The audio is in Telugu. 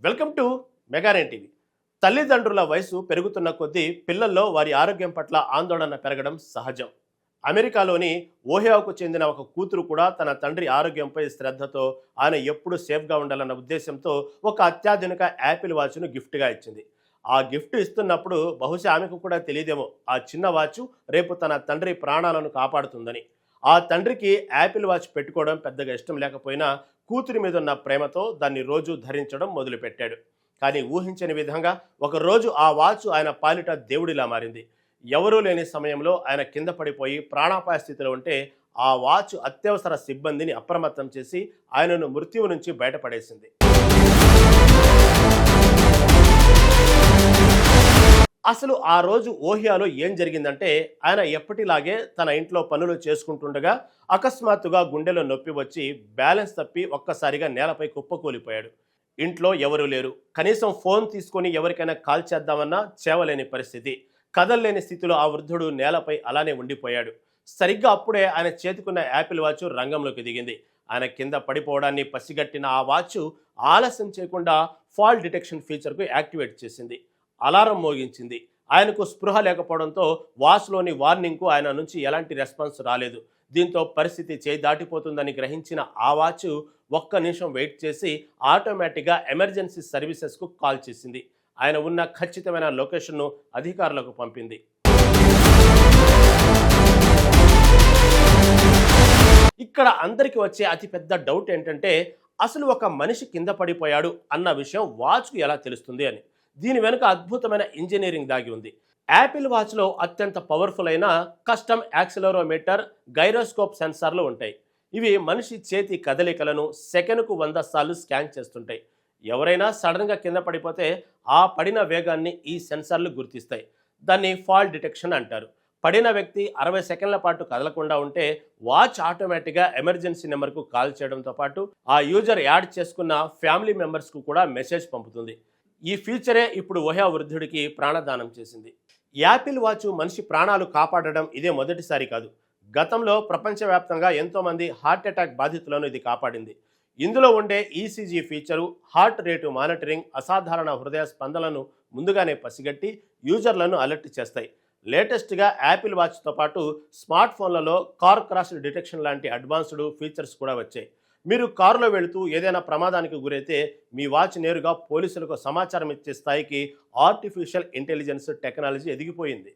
Welcome to Mega Nine TV. తల్లిదండ్రుల వయసు పెరుగుతున్న కొద్దీ పిల్లల్లో వారి ఆరోగ్యం పట్ల ఆందోళన పెరగడం సహజం. అమెరికాలోని ఓహియోకు చెందిన ఒక కూతురు కూడా తన తండ్రి ఆరోగ్యంపై శ్రద్ధతో ఆయన ఎప్పుడు సేఫ్గా ఉండాలన్న ఉద్దేశంతో ఒక అత్యాధునిక యాపిల్ వాచ్ను గిఫ్ట్గా ఇచ్చింది. ఆ గిఫ్ట్ ఇస్తున్నప్పుడు బహుశా ఆమెకు కూడా తెలియదేమో ఆ చిన్న వాచ్ రేపు తన తండ్రి ప్రాణాలను కాపాడుతుందని. ఆ తండ్రికి యాపిల్ వాచ్ పెట్టుకోవడం పెద్దగా ఇష్టం లేకపోయినా కూతురి మీద ఉన్న ప్రేమతో దాన్ని రోజు ధరించడం మొదలుపెట్టాడు. కానీ ఊహించని విధంగా ఒకరోజు ఆ వాచ్ ఆయన పాలిట దేవుడిలా మారింది. ఎవరూ లేని సమయంలో ఆయన కింద పడిపోయి ప్రాణాపాయ స్థితిలో ఉంటే ఆ వాచ్ అత్యవసర సిబ్బందిని అప్రమత్తం చేసి ఆయనను మృత్యువు నుంచి బయటపడేసింది. అసలు ఆ రోజు ఓహియాలో ఏం జరిగిందంటే, ఆయన ఎప్పటిలాగే తన ఇంట్లో పనులు చేసుకుంటుండగా అకస్మాత్తుగా గుండెలో నొప్పి వచ్చి బ్యాలెన్స్ తప్పి ఒక్కసారిగా నేలపై కుప్పకూలిపోయాడు. ఇంట్లో ఎవరూ లేరు. కనీసం ఫోన్ తీసుకొని ఎవరికైనా కాల్ చేద్దామన్నా చేవలేని పరిస్థితి. కదల్లేని స్థితిలో ఆ వృద్ధుడు నేలపై అలానే ఉండిపోయాడు. సరిగ్గా అప్పుడే ఆయన చేతికున్న యాపిల్ వాచ్ రంగంలోకి దిగింది. ఆయన కింద పడిపోవడాన్ని పసిగట్టిన ఆ వాచ్ ఆలస్యం చేయకుండా ఫాల్ డిటెక్షన్ ఫీచర్కు యాక్టివేట్ చేసింది. అలారం మోగించింది. ఆయనకు స్పృహ లేకపోవడంతో వాచ్లోని వార్నింగ్కు ఆయన నుంచి ఎలాంటి రెస్పాన్స్ రాలేదు. దీంతో పరిస్థితి చేయి దాటిపోతుందని గ్రహించిన ఆ వాచ్ ఒక్క నిమిషం వెయిట్ చేసి ఆటోమేటిక్గా ఎమర్జెన్సీ సర్వీసెస్కు కాల్ చేసింది. ఆయన ఉన్న ఖచ్చితమైన లొకేషన్ను అధికారులకు పంపింది. ఇక్కడ అందరికి వచ్చే అతిపెద్ద డౌట్ ఏంటంటే, అసలు ఒక మనిషి కింద పడిపోయాడు అన్న విషయం వాచ్కు ఎలా తెలుస్తుంది అని. దీని వెనుక అద్భుతమైన ఇంజనీరింగ్ దాగి ఉంది. యాపిల్ వాచ్లో అత్యంత పవర్ఫుల్ అయిన కస్టమ్ యాక్సిలరోమీటర్, గైరోస్కోప్ సెన్సార్లు ఉంటాయి. ఇవి మనిషి చేతి కదలికలను సెకనుకు 100 సార్లు స్కాన్ చేస్తుంటాయి. ఎవరైనా సడన్గా కింద పడిపోతే ఆ పడిన వేగాన్ని ఈ సెన్సార్లు గుర్తిస్తాయి. దాన్ని ఫాల్ డిటెక్షన్ అంటారు. పడిన వ్యక్తి 60 సెకండ్ల పాటు కదలకుండా ఉంటే వాచ్ ఆటోమేటిక్గా ఎమర్జెన్సీ నెంబర్కు కాల్ చేయడంతో పాటు ఆ యూజర్ యాడ్ చేసుకున్న ఫ్యామిలీ మెంబర్స్కు కూడా మెసేజ్ పంపుతుంది. ఈ ఫీచరే ఇప్పుడు ఓహియో వృద్ధుడికి ప్రాణదానం చేసింది. యాపిల్ వాచ్ మనిషి ప్రాణాలు కాపాడడం ఇదే మొదటిసారి కాదు. గతంలో ప్రపంచవ్యాప్తంగా ఎంతోమంది హార్ట్ అటాక్ బాధితులను ఇది కాపాడింది. ఇందులో ఉండే ECG feature heart rate monitoring అసాధారణ హృదయ స్పందనలను ముందుగానే పసిగట్టి యూజర్లను అలర్ట్ చేస్తాయి. లేటెస్ట్గా యాపిల్ వాచ్తో పాటు స్మార్ట్ ఫోన్లలో కార్ క్రాష్ డిటెక్షన్ లాంటి అడ్వాన్స్డ్ ఫీచర్స్ కూడా వచ్చాయి. మీరు కారులో వెళుతూ ఏదైనా ప్రమాదానికి గురైతే మీ వాచ్ నేరుగా పోలీసులకు సమాచారం ఇచ్చే స్థాయికి ఆర్టిఫిషియల్ ఇంటెలిజెన్స్ టెక్నాలజీ ఎదిగిపోయింది.